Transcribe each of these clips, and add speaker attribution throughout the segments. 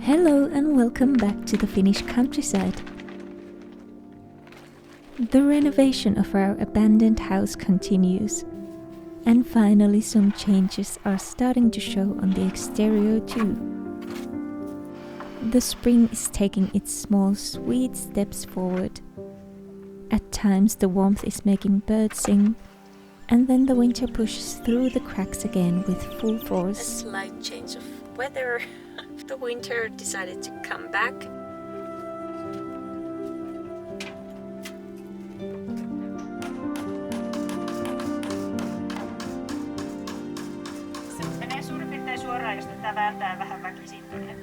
Speaker 1: Hello and welcome back to the Finnish countryside. The renovation of our abandoned house continues, and finally some changes are starting to show on the exterior too. The spring is taking its small sweet steps forward. At times the warmth is making birds sing, and then the winter pushes through the cracks again with full force. A slight change of weather. The winter decided to come back.
Speaker 2: Se menee suurin piirtein suoraan, jos tätä vääntää vähän väkisin tonne.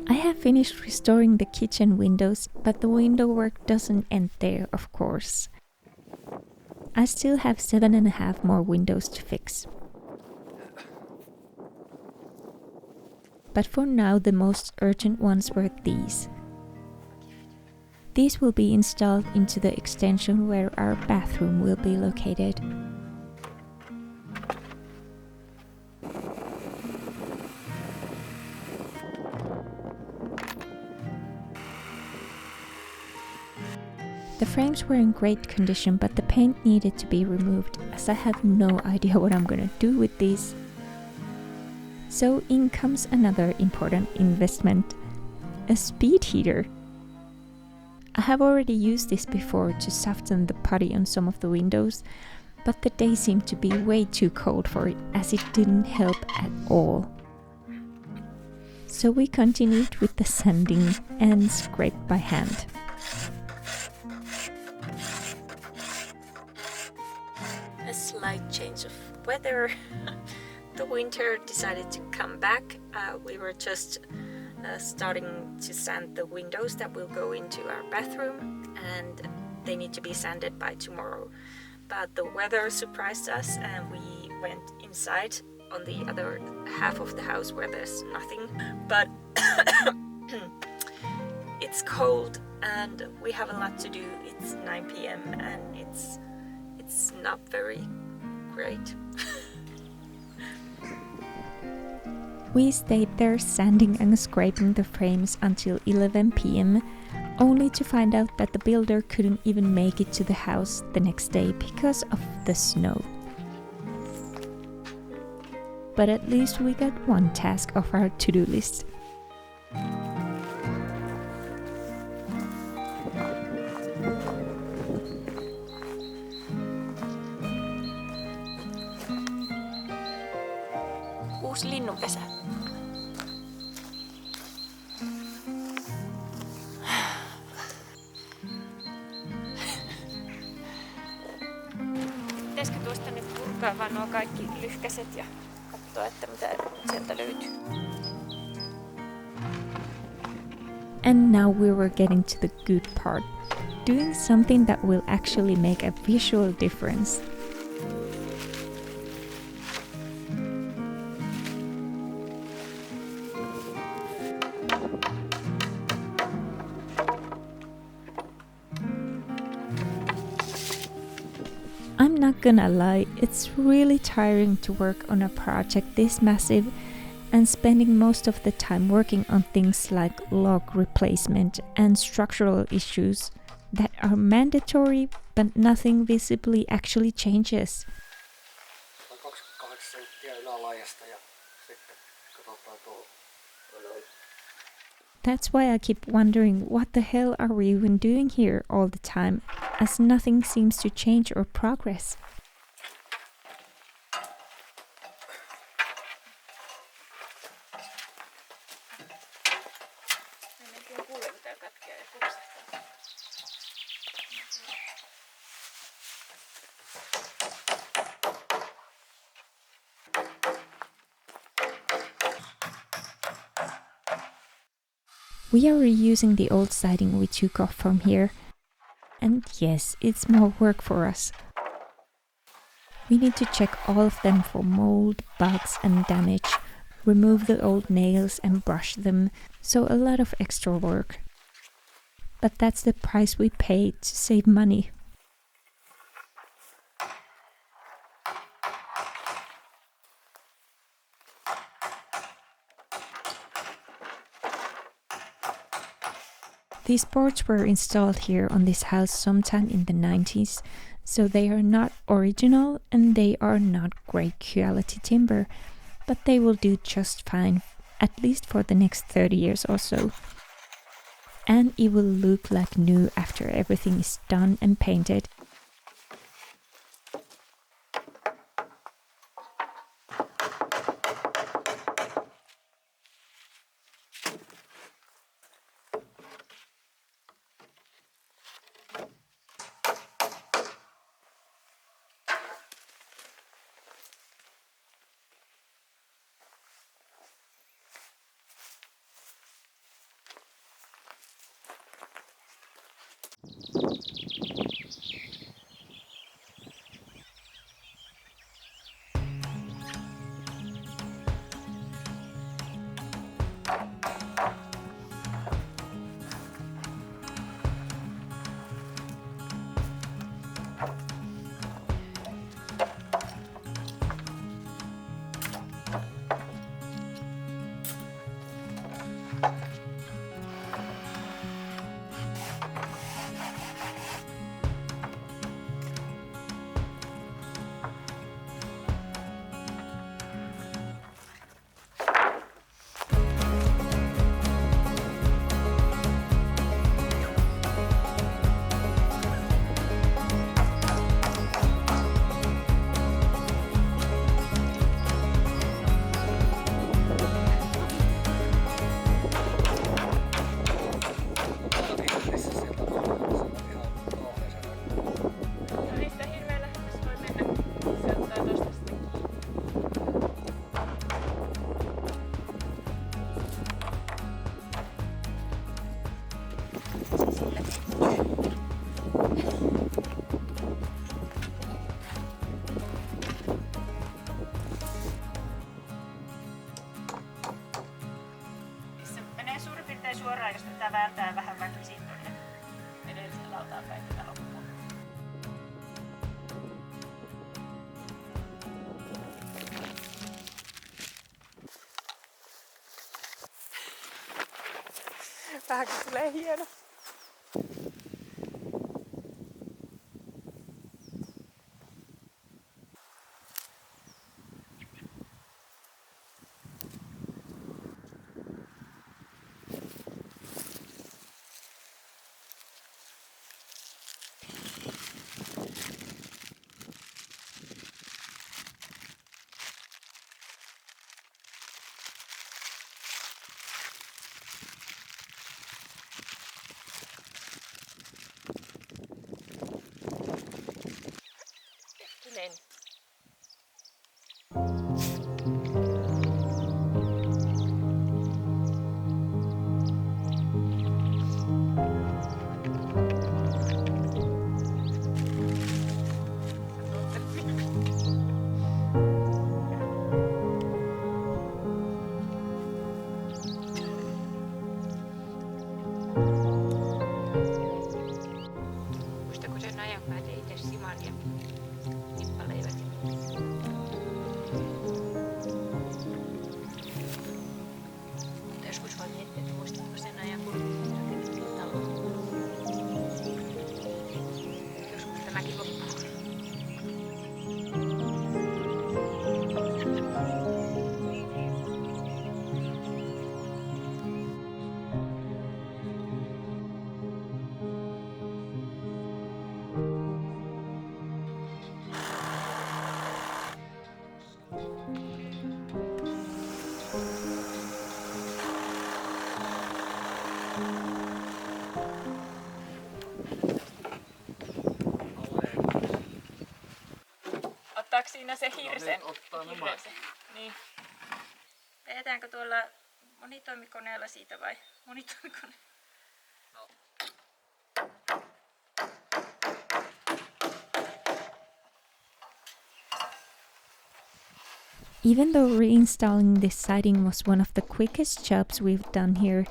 Speaker 1: I have finished restoring the kitchen windows, but the window work doesn't end there, of course. I still have 7.5 more windows to fix. But for now the most urgent ones were these. These will be installed into the extension where our bathroom will be located. The frames were in great condition, but the paint needed to be removed, as I have no idea what I'm gonna do with these. So in comes another important investment, a speed heater. I have already used this before to soften the putty on some of the windows, but the day seemed to be way too cold for it, as it didn't help at all. So we continued with the sanding and scraped by hand. A slight change of weather. The winter decided to come back. We were just starting to sand the windows that will go into our bathroom, and they need to be sanded by tomorrow. But the weather surprised us and we went inside on the other half of the house where there's nothing. But it's cold and we have a lot to do. It's 9 p.m. and it's not very great. We stayed there sanding and scraping the frames until 11 p.m, only to find out that the builder couldn't even make it to the house the next day because of the snow. But at least we got one task off our to-do list. Uusi linnunpesä.
Speaker 2: Pitäisikö tuosta nyt purkaa vaan nuo kaikki lyhkäset ja katsoa, että mitä sieltä löytyy?
Speaker 1: And now we were getting to the good part, doing something that will actually make a visual difference. I'm not gonna lie, it's really tiring to work on a project this massive and spending most of the time working on things like log replacement and structural issues that are mandatory but nothing visibly actually changes.
Speaker 3: 28 senttiä ylälaji arjesta ja sitten katsotaan tuo.
Speaker 1: That's why I keep wondering what the hell are we even doing here all the time, as nothing seems to change or progress. We are reusing the old siding we took off from here. And yes, it's more work for us. We need to check all of them for mold, bugs and damage, remove the old nails and brush them, so a lot of extra work. But that's the price we pay to save money. These boards were installed here on this house sometime in the 90s, so they are not original and they are not great quality timber, but they will do just fine, at least for the next 30 years or so. And it will look like new after everything is done and painted.
Speaker 2: Suoraan, jos tätä vääntää vähän vaikka siitä tuonne edelliseen lautaan päin tätä loppua. Vähänkin tulee hieno. siinä se hirsen.
Speaker 3: ottaa
Speaker 2: Hirsen. Niin. Vedetäänkö tuolla monitoimikoneella siitä vai? Monitoimikone.
Speaker 3: No.
Speaker 1: Even though reinstalling this siding was one of the quickest jobs we've done here,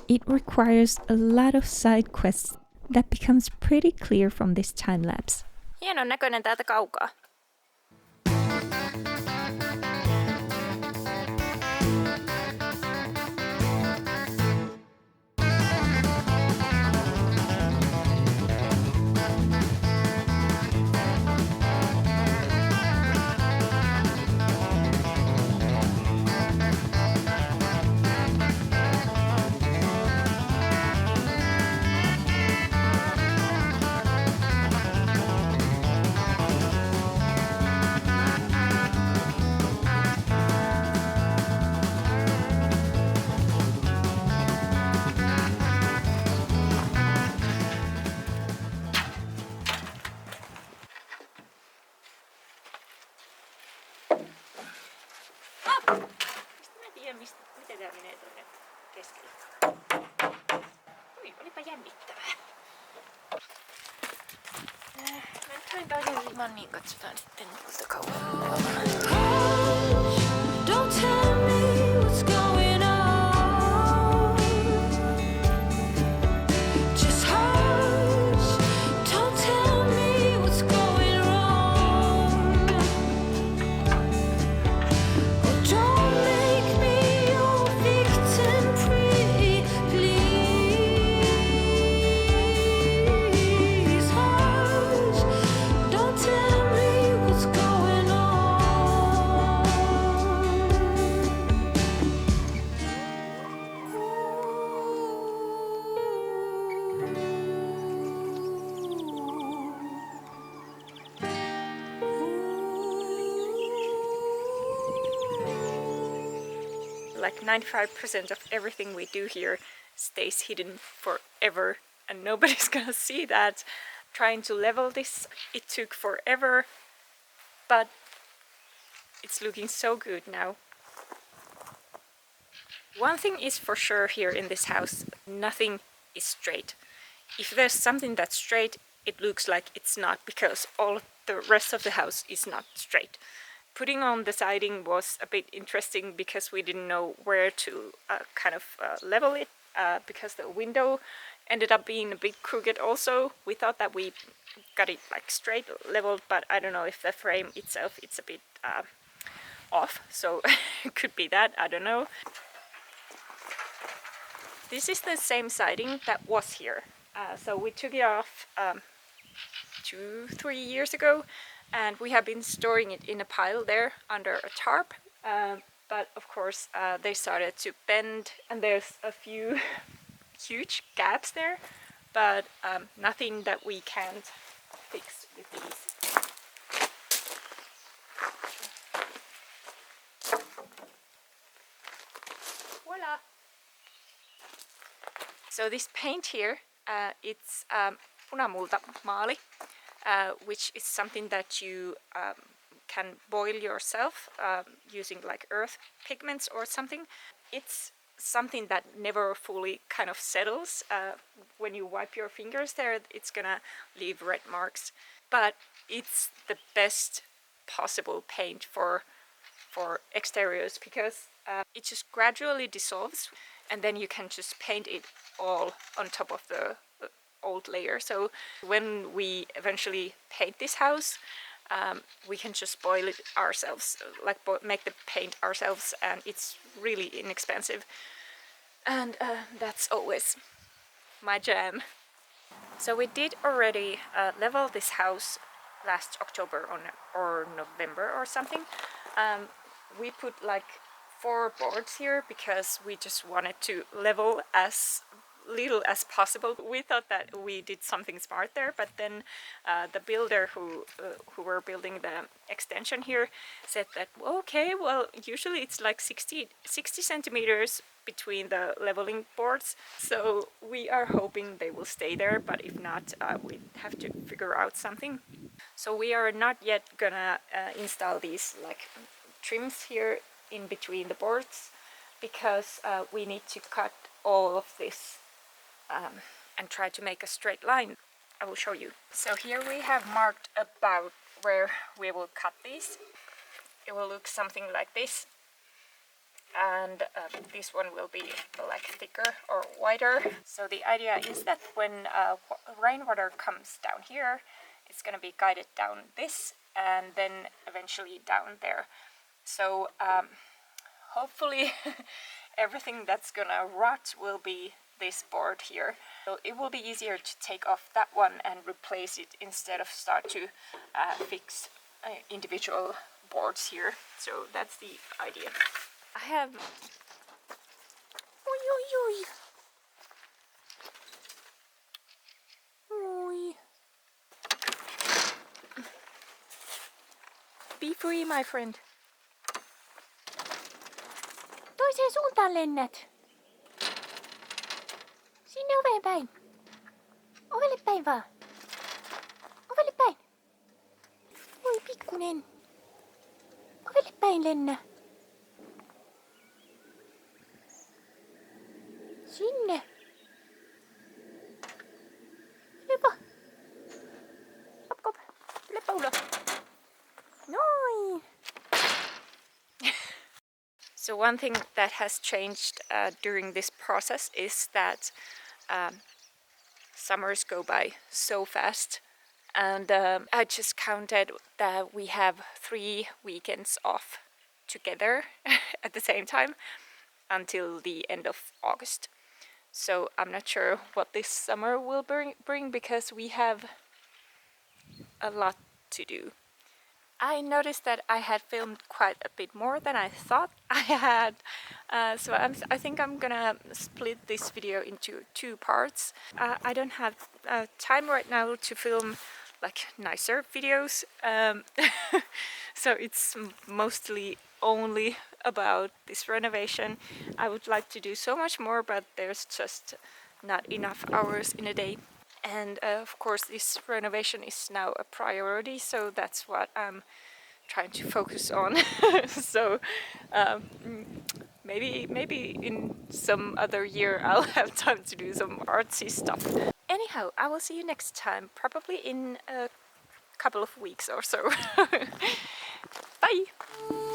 Speaker 1: it requires a lot of side quests that becomes pretty clear from this time lapse.
Speaker 2: Hienon näköinen täältä kaukaa. Miten tää menee tuonne keskelle? Ui, olipa jännittävää. Mä nyt hain toisen ilman, niin katsotaan sitten kuinka kauan. Don't tell me what's going on. Just hush. Don't tell me what's going wrong. Oh, don't make me your victim, pretty please. Hush. Don't tell me what's going on. Like 95% of everything we do here stays hidden forever and nobody's gonna see that. Trying to level this, it took forever, but it's looking so good now. One thing is for sure here in this house, nothing is straight. If there's something that's straight, it looks like it's not because all the rest of the house is not straight. Putting on the siding was a bit interesting because we didn't know where to level it because the window ended up being a bit crooked also. We thought that we got it like straight leveled, but I don't know if the frame itself it's a bit off, so it could be that, I don't know. This is the same siding that was here. So we took it off 2-3 years ago, and we have been storing it in a pile there under a tarp. But of course they started to bend, and there's a few huge gaps there, but nothing that we can't fix with these. Voila! So this paint here, it's punamulta maali, which is something that you can boil yourself using like earth pigments or something. It's something that never fully kind of settles. When you wipe your fingers there, it's gonna leave red marks. But it's the best possible paint for exteriors because it just gradually dissolves, and then you can just paint it all on top of the old layer. So when we eventually paint this house, we can just boil it ourselves, like make the paint ourselves, and it's really inexpensive, and that's always my jam. So we did already level this house last October or November or something. We put like 4 boards here because we just wanted to level as little as possible. We thought that we did something smart there, but then the builder who were building the extension here said that okay, well usually it's like 60 centimeters between the leveling boards, so we are hoping they will stay there, but if not, we have to figure out something. So we are not yet gonna install these like trims here in between the boards, because we need to cut all of this and try to make a straight line. I will show you. So here we have marked about where we will cut these. It will look something like this, and this one will be like thicker or wider. So the idea is that when rainwater comes down here, it's going to be guided down this and then eventually down there. So hopefully everything that's gonna rot will be this board here. So it will be easier to take off that one and replace it instead of start to fix individual boards here. So that's the idea. I have... Oi, oi, oi. Oi. Be free, my friend. Toiseen suuntaan lennät. Sinne oveen päin. Ovelle päin vaan. Ovelle päin. Oi pikkunen. Ovelle päin lennä. Sinne. Lepa. Kop kop. Lepa ulos. Noin. So one thing that has changed during this process is that summers go by so fast, and I just counted that we have 3 weekends off together at the same time until the end of August. So I'm not sure what this summer will bring because we have a lot to do. I noticed that I had filmed quite a bit more than I thought I had, so I think I'm gonna split this video into 2 parts. I don't have time right now to film like nicer videos, so it's mostly only about this renovation. I would like to do so much more, but there's just not enough hours in a day. And of course this renovation is now a priority, so that's what I'm trying to focus on. So maybe in some other year I'll have time to do some artsy stuff. Anyhow, I will see you next time, probably in a couple of weeks or so. Bye!